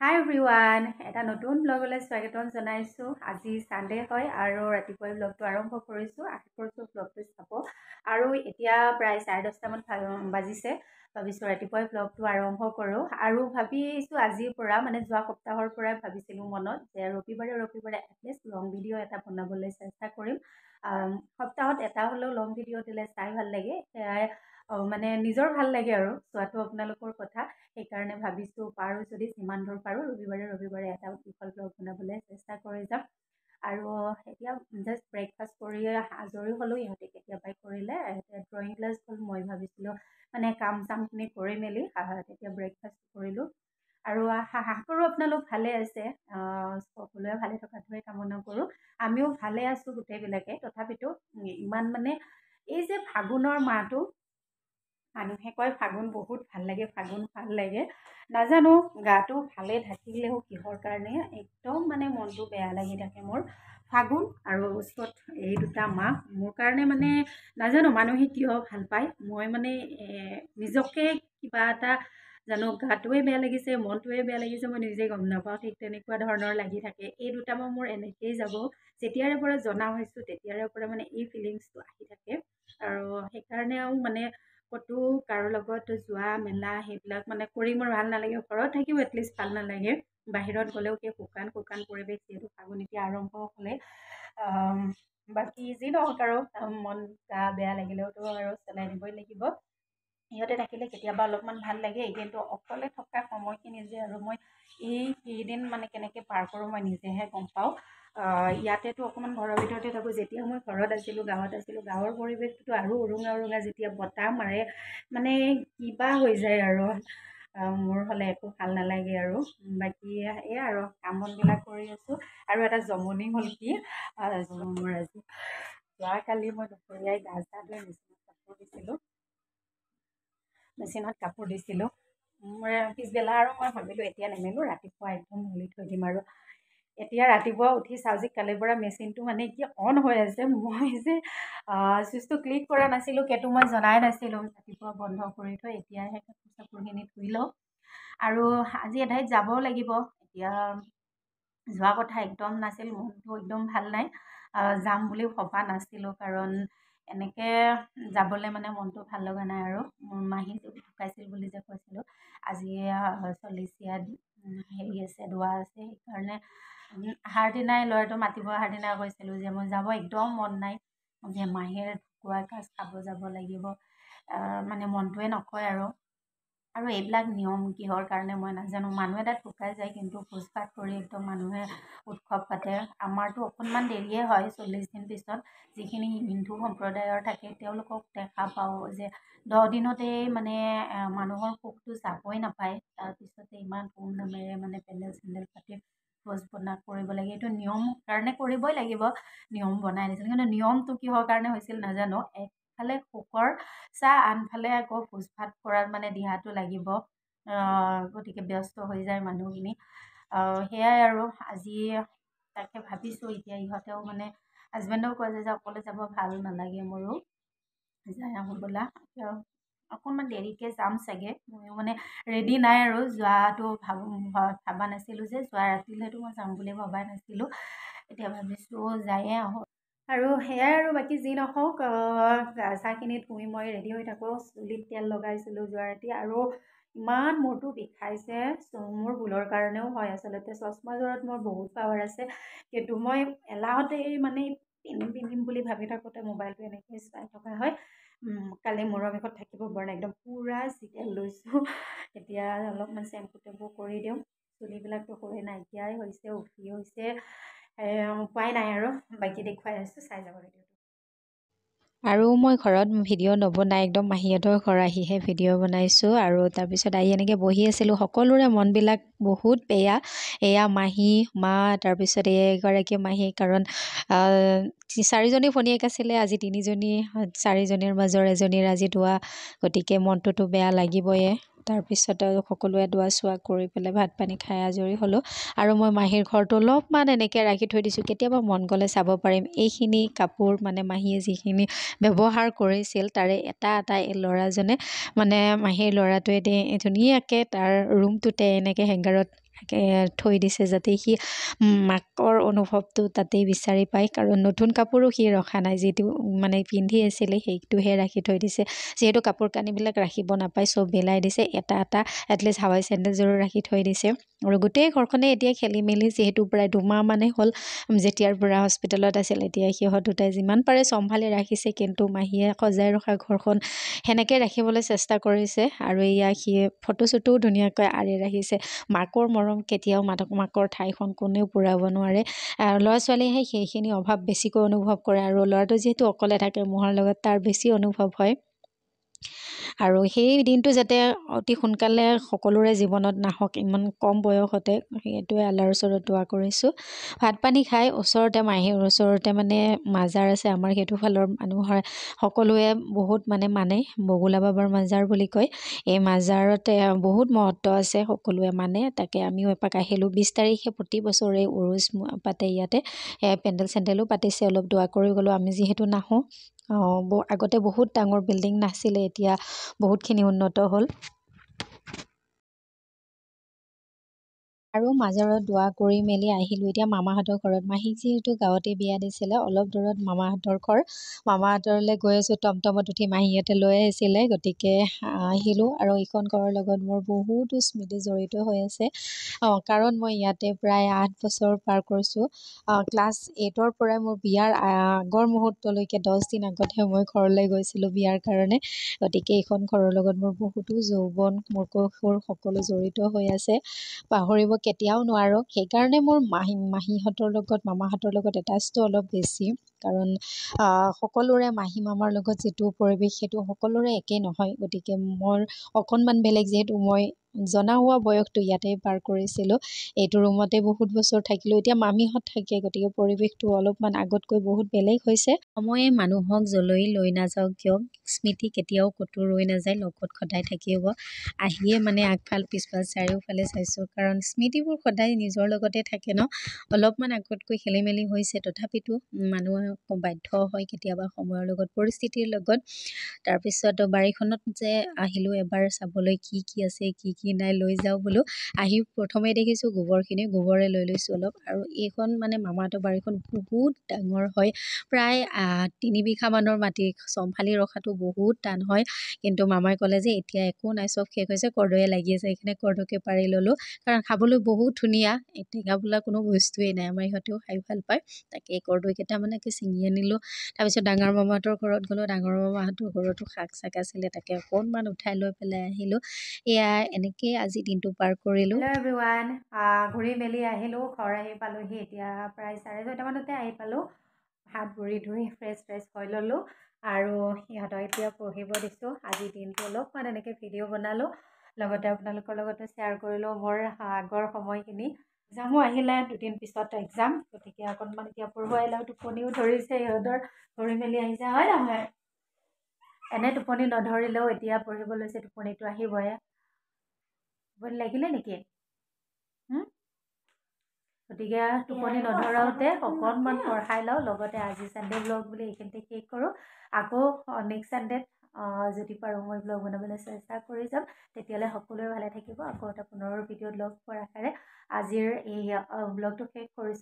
হাই everyone, এটা নতুন ব্লগলৈ স্বাগতম জনাইছোঁ। আজি ছানডে হয় আৰু ৰাতিপুৱাই ব্লগটো আৰম্ভ কৰিছোঁ। আশা কৰিছোঁ ব্লগটো চাব। আৰু এতিয়া প্ৰায় 10:30মান বাজিছে। ভাবিছোঁ ৰাতিপুৱাই ব্লগটো আৰম্ভ কৰোঁ আৰু ভাবিছোঁ আজিৰ পৰা যোৱা সপ্তাহৰ পৰাই ভাবিছিলোঁ মনত যে ৰবিবাৰে এটলিষ্ট লং ভিডিঅ' এটা বনাবলৈ চেষ্টা কৰিম। সপ্তাহত এটা হ'লেও লং ভিডিঅ' দিলে চাই ভাল লাগে, সেয়াই নিজৰ ভাল লাগে আৰু চোৱাটো আপোনালোকৰ কথা। সেইকাৰণে ভাবিছোঁ পাৰোঁ যদি যিমান দূৰ পাৰোঁ ৰবিবাৰে এটা দীঘল ব্লগ বনাবলৈ চেষ্টা কৰি যাম। আৰু এতিয়া জাষ্ট ব্ৰেকফাষ্ট কৰি আজৰি হ'লোঁ। ইহঁতে কেতিয়াবাই কৰিলে, এতিয়া ড্ৰয়িং ক্লাছ গ'ল। মই ভাবিছিলোঁ কাম চামখিনি কৰি মেলি তেতিয়া ব্ৰেকফাষ্ট কৰিলোঁ। আৰু আশা কৰোঁ আপোনালোক ভালে আছে, সকলোৱে ভালে থকাটোৱে কামনা কৰোঁ। আমিও ভালে আছোঁ গোটেইবিলাকে। তথাপিতো ইমান এই যে ফাগুনৰ মাহটো, মানুহে কয় ফাগুন বহুত ভাল লাগে, ফাগুন ভাল লাগে। নাজানো গাটো ভালে থাকিলেও কিহৰ কাৰণে একদম মনটো বেয়া লাগি থাকে মোৰ। ফাগুন আৰু চ'ত এই দুটা মাহ মোৰ কাৰণে নাজানো মানুহে কিয় ভাল পায়। মই নিজকে কিবা এটা জানো, গাটোৱে বেয়া লাগিছে, মনটোৱে বেয়া লাগিছে, মই নিজে গম নাপাওঁ। ঠিক তেনেকুৱা ধৰণৰ লাগি থাকে। এই দুটা মাহ মোৰ এনেকেই যাব। যেতিয়াৰে পৰা জনা হৈছোঁ তেতিয়াৰে পৰা এই ফিলিংছটো আহি থাকে। আৰু সেইকাৰণেও ক'তো কাৰো লগত যোৱা মেলা সেইবিলাক কৰি মোৰ ভাল নালাগে। ঘৰত থাকিও এটলিষ্ট ভাল নালাগে। বাহিৰত গ'লেও সেই শুকান পৰিৱেশ, যিহেতু ফাগুন এতিয়া আৰম্ভ হ'লে। বাকী যি নহওক আৰু মন গা বেয়া লাগিলেওতো আৰু চলাই দিবই লাগিব। সিহঁতে থাকিলে কেতিয়াবা অলপমান ভাল লাগে, কিন্তু অকলে থকা সময়খিনি যে আৰু মই এই কেইদিন কেনেকৈ পাৰ কৰোঁ মই নিজেহে গম পাওঁ। ইয়াতেতো অকণমান ঘৰৰ ভিতৰতে থাকোঁ। যেতিয়া মই ঘৰত আছিলোঁ, গাঁৱত আছিলোঁ, গাঁৱৰ পৰিৱেশটোতো আৰু উৰুঙা যেতিয়া বতাহ মাৰে কিবা হৈ যায় আৰু মোৰ হ'লে একো ভাল নালাগে। আৰু বাকী এয়া আৰু কাম বনবিলাক কৰি আছোঁ। আৰু এটা জমনি হ'ল কি, মোৰ আজি যোৱাকালি মই দুপৰীয়াই গা চা ধুই মেচিনত কাপোৰ দিছিলোঁ। পিছবেলা আৰু মই ভাবিলোঁ এতিয়া নেমেলোঁ, ৰাতিপুৱা একদম মেলি থৈ দিম। আৰু এতিয়া ৰাতিপুৱা উঠি চাওঁ যে কালিৰ পৰা মেচিনটো কি অন হৈ আছে। মই যে চুইচটো ক্লিক কৰা নাছিলোঁ, সেইটো মই জনাই নাছিলোঁ। ৰাতিপুৱা বন্ধ কৰি থৈ এতিয়াহে কাপোৰ চাপোৰখিনি ধুই লওঁ। আৰু আজি এঠাইত যাবও লাগিব। এতিয়া যোৱা কথা একদম নাছিল, মনটো একদম ভাল নাই। যাম বুলি ভবা নাছিলোঁ, কাৰণ এনেকৈ যাবলৈ মনটো ভাল লগা নাই। আৰু মোৰ মাহী ঢুকাইছিল বুলি যে কৈছিলোঁ, আজি 40 হেৰি আছে, দোৱা আছে। সেইকাৰণে অহাৰ দিনাই ল'ৰাটো মাতিব অহাৰ দিনাই কৈছিলোঁ যে মই যাব একদম মন নাই, যে মাহীৰ ঢুকুৱা কাজ খাব যাব লাগিব। মনটোৱে নকয়। আৰু এইবিলাক নিয়ম কিহৰ কাৰণে মই নাজানো। মানুহ এটা ঢুকাই যায়, কিন্তু ভোজ ভাত কৰি একদম মানুহে উৎসৱ পাতে। আমাৰতো অকণমান দেৰিয়ে হয়, 40 দিন পিছত। যিখিনি হিন্দু সম্প্ৰদায়ৰ থাকে তেওঁলোকক দেখা পাওঁ যে 10 দিনতেই মানুহৰ সুখটো যাবই নাপায়। তাৰপিছতে ইমান ধুমধামেৰে পেণ্ডেল চেণ্ডেল পাতি ভোজ বনা কৰিব লাগে। এইটো নিয়ম কাৰণে কৰিবই লাগিব, নিয়ম বনাই দিছিল। কিন্তু নিয়মটো কিহৰ কাৰণে হৈছিল নাজানো। একফালে সুখৰ চাহ, আনফালে আকৌ ভোজ ভাত কৰাত দিহাটো লাগিব। গতিকে ব্যস্ত হৈ যায় মানুহখিনি। সেয়াই আৰু আজি তাকে ভাবিছোঁ। এতিয়া ইহঁতেও হাজবেণ্ডেও কয় যে অকলে যাব ভাল নালাগে মোৰো, যাই আহোঁ ব'লা। অকণমান দেৰিকৈ যাম চাগে। ময়ো ৰেডি নাই আৰু যোৱাটো ভবা নাছিলোঁ, যে যোৱা ৰাতিলৈতো মই যাম বুলি ভবাই নাছিলোঁ। এতিয়া ভাবিছোঁ যায়ে আহোঁ। আৰু সেয়াই আৰু বাকী যি নহওক, গা চাহখিনি ধুই মই ৰেডি হৈ থাকোঁ। চুলিত তেল লগাইছিলোঁ যোৱা ৰাতি, আৰু ইমান মূৰটো বিষাইছে। মোৰ ভুলৰ কাৰণেও হয় আচলতে। চশমাযোৰত মোৰ বহুত পাৱাৰ আছে, কিন্তু মই এলাহতে পিন্ধিম বুলি ভাবি থাকোঁতে মোবাইলটো এনেকৈ চাই থকা হয়। কালি মূৰৰ বিষত থাকিব পৰা নাই, একদম পূৰা চিকেন লৈছোঁ। এতিয়া অলপমান চেম্পু টেম্পু কৰি দিওঁ। চুলিবিলাকতো সৰুৱে নাইকিয়াই হৈছে, উফি হৈছে। উপায় নাই আৰু বাকী দেখুৱাই আছোঁ, চাই যাব ভিডিঅ'টো। আৰু মই ঘৰত ভিডিঅ' নবনাই একদম মাহীহঁতৰ ঘৰ আহিহে ভিডিঅ' বনাইছোঁ। আৰু তাৰপিছত আহি এনেকৈ বহি আছিলোঁ। সকলোৰে মনবিলাক বহুত বেয়া। এয়া মাহী, মা, তাৰপিছত এগৰাকী মাহী, কাৰণ 4জনী ভনীয়েক আছিলে, আজি 3জনী। 4জনীৰ মাজৰ এজনীৰ আজি দোৱা, গতিকে মনটোতো বেয়া লাগিবয়ে। তাৰপিছত আৰু সকলোৱে দোৱা চোৱা কৰি পেলাই ভাত পানী খাই আজৰি হ'লোঁ। আৰু মই মাহীৰ ঘৰটো অলপমান এনেকৈ ৰাখি থৈ দিছোঁ, কেতিয়াবা মন গ'লে চাব পাৰিম। এইখিনি কাপোৰ মাহীয়ে যিখিনি ব্যৱহাৰ কৰিছিল, তাৰে এটা এই ল'ৰাজনে মাহীৰ ল'ৰাটোৱে ধুনীয়াকৈ তাৰ ৰুমটোতে এনেকৈ হেংগাৰত থৈ দিছে যাতে সি মাকৰ অনুভৱটো তাতেই বিচাৰি পায়। কাৰণ নতুন কাপোৰো সি ৰখা নাই, যিটো মানে পিন্ধি আছিলে সেইটোহে ৰাখি থৈ দিছে। যিহেতু কাপোৰ কানিবিলাক ৰাখিব নাপায়, চব বিলাই দিছে, এটা এটলিষ্ট হাৱাই চেণ্ডেলযোৰো ৰাখি থৈ দিছে। আৰু গোটেই ঘৰখনে এতিয়া খেলি মেলি, যিহেতু প্ৰায় 2 মাহ মানে হ'ল যেতিয়াৰ পৰা হস্পিটেলত আছিল। এতিয়া সিহঁত দুটাই যিমান পাৰে চম্ভালি ৰাখিছে, কিন্তু মাহীয়ে সজাই ৰখা ঘৰখন সেনেকৈ ৰাখিবলৈ চেষ্টা কৰিছে। আৰু এয়া সি ফটো চটোও ধুনীয়াকৈ আঁৰি ৰাখিছে। মাকৰ মৰম কেতিয়াও মাকৰ ঠাইখন কোনেও পূৰাব নোৱাৰে। ল'ৰা ছোৱালীয়েহে সেইখিনি অভাৱ বেছিকৈ অনুভৱ কৰে, আৰু ল'ৰাটো যিহেতু অকলে থাকে মহাৰ লগত, তাৰ বেছি অনুভৱ হয়। আৰু সেই দিনটো যাতে অতি সোনকালে সকলোৰে জীৱনত নাহক, ইমান কম বয়সতে, সেইটোৱে আল্লাহৰ ওচৰত দোৱা কৰিছোঁ। ভাত পানী খাই ওচৰতে, মাহীৰ ওচৰতে মানে মাজাৰ আছে আমাৰ সেইটো ফালৰ মানুহৰ, সকলোৱে বহুত মানে বগুলা বাবাৰ মাজাৰ বুলি কয়। এই মাজাৰতে বহুত মহত্ব আছে, সকলোৱে মানে। তাকে আমিও এপাক আহিলোঁ। 20 তাৰিখে প্ৰতি বছৰে উৰুজ পাতে ইয়াতে, পেণ্ডেল চেণ্ডেলো পাতিছে, অলপ দোৱা কৰি গ'লোঁ। আমি যিহেতু নাহোঁ, আগতে বহুত ডাঙৰ বিল্ডিং নাছিলে, এতিয়া বহুতখিনি উন্নত হ'ল। আৰু মাজাৰত দোৱা কৰি মেলি আহিলোঁ এতিয়া মামাহঁতৰ ঘৰত। মাহীক যিহেতু গাঁৱতে বিয়া দিছিলে, অলপ দূৰত মামাহঁতৰ ঘৰ। মামাহঁতৰলৈ গৈ আছোঁ, টমটমত উঠি মাহীহঁতে লৈ আহিছিলে, গতিকে আহিলোঁ। আৰু এইখন ঘৰৰ লগত মোৰ বহুতো স্মৃতি জড়িত হৈ আছে, কাৰণ মই ইয়াতে প্ৰায় 8 বছৰ পাৰ কৰিছোঁ। ক্লাছ 8ৰ পৰাই মোৰ বিয়াৰ আগৰ মুহূৰ্তলৈকে 10 দিন আগতহে মই ঘৰলৈ গৈছিলোঁ বিয়াৰ কাৰণে। গতিকে এইখন ঘৰৰ লগত মোৰ বহুতো যৌৱন, মোৰ কৈশোৰ সকলো জড়িত হৈ আছে, পাহৰিব কেতিয়াও নোৱাৰোঁ। সেইকাৰণে মোৰ মাহীহঁতৰ লগত, মামাহঁতৰ লগত এটাচটো অলপ বেছি। কাৰণ সকলোৰে মাহী মামাৰ লগত যিটো পৰিৱেশ, সেইটো সকলোৰে একেই নহয়। গতিকে মোৰ অকণমান বেলেগ, যিহেতু মই জনা হোৱা বয়সটো ইয়াতেই পাৰ কৰিছিলোঁ, এইটো ৰুমতে বহুত বছৰ থাকিলোঁ। এতিয়া মামীহঁত থাকে, গতিকে পৰিৱেশটো অলপমান আগতকৈ বহুত বেলেগ হৈছে। সময়ে মানুহক যলৈ লৈ নাযাওক কিয়, স্মৃতি কেতিয়াও ক'তো ৰৈ নাযায়, লগত সদায় থাকিব। আহিয়ে মানে আগফাল পিছফাল চাৰিওফালে চাইছোঁ, কাৰণ স্মৃতিবোৰ সদায় নিজৰ লগতে থাকে ন। অলপমান আগতকৈ খেলি মেলি হৈছে, তথাপিতো মানুহে বাধ্য হয় কেতিয়াবা সময়ৰ লগত, পৰিস্থিতিৰ লগত। তাৰপিছত বাৰীখনত যে আহিলোঁ এবাৰ চাবলৈ, কি আছে কি নাই, লৈ যাওঁ বোলো। আহি প্ৰথমে দেখিছোঁ গোবৰখিনি, গোবৰে লৈ লৈছোঁ অলপ। আৰু এইখন মানে মামাহঁতৰ বাৰীখন বহুত ডাঙৰ হয়, প্ৰায় 3 বিঘামানৰ মাটি, চম্ভালি ৰখাটো বহুত টান হয়। কিন্তু মামাই ক'লে যে এতিয়া একো নাই, চব শেষ হৈছে, কৰ্দৈয়ে লাগি আছে, সেইখিনি কৰ্দৈকে পাৰি ল'লোঁ। কাৰণ খাবলৈ বহুত ধুনীয়া, টেঙা বোলা কোনো বস্তুৱেই নাই, আমাৰ ইহঁতেও খাই ভাল পায়। তাকে কৰ্দৈ কেইটামানকে ছিঙি আনিলোঁ। তাৰপিছত ডাঙৰ মামাহঁতৰ ঘৰত গ'লোঁ, ডাঙৰ মামাহঁতৰ ঘৰতো শাক চাক আছিলে, তাকে অকণমান উঠাই লৈ পেলাই আহিলোঁ। এয়া এনেকেই আজি দিনটো পাৰ কৰিলোঁ। হেল্ল' এভৰিৱান, ঘূৰি মেলি আহিলোঁ, ঘৰ আহি পালোঁহি। এতিয়া প্ৰায় 6:30মানতে আহি পালোঁ। হাত ভৰি ধুই ফ্ৰেছ হৈ ল'লোঁ, আৰু সিহঁতক এতিয়া পঢ়িব দিছোঁ। আজিৰ দিনটো অলপমান এনেকৈ ভিডিঅ' বনালোঁ, লগতে আপোনালোকৰ লগতো শ্বেয়াৰ কৰিলোঁ মোৰ আগৰ সময়খিনি। এক্সামো আহিলে, 2 দিন পিছত এক্সাম, গতিকে অকণমান এতিয়া পঢ়ুৱাই লওঁ। টোপনিও ধৰিছে সিহঁতৰ, ধৰি মেলি আহিছে, হয় নহয়? এনে টোপনি নধৰিলেও এতিয়া পঢ়িব লৈছে, টোপনিটো আহিবই। টোপনি লাগিলে নেকি? গতিকে টোপনি নধৰাওঁতে অকণমান পঢ়াই লওঁ, লগতে আজি চানডে ব্লগ বুলি এইখিনিতে শেষ কৰোঁ। আকৌ নেক্সট চানডেত যদি পাৰোঁ মই ব্লগ বনাবলৈ চেষ্টা কৰি যাম। তেতিয়ালৈ সকলোৱে ভালে থাকিব। আকৌ এটা পুনৰ ভিডিঅ'ত লগ পোৱাৰ আশাৰে আজিৰ এই ব্লগটো শেষ কৰিছোঁ।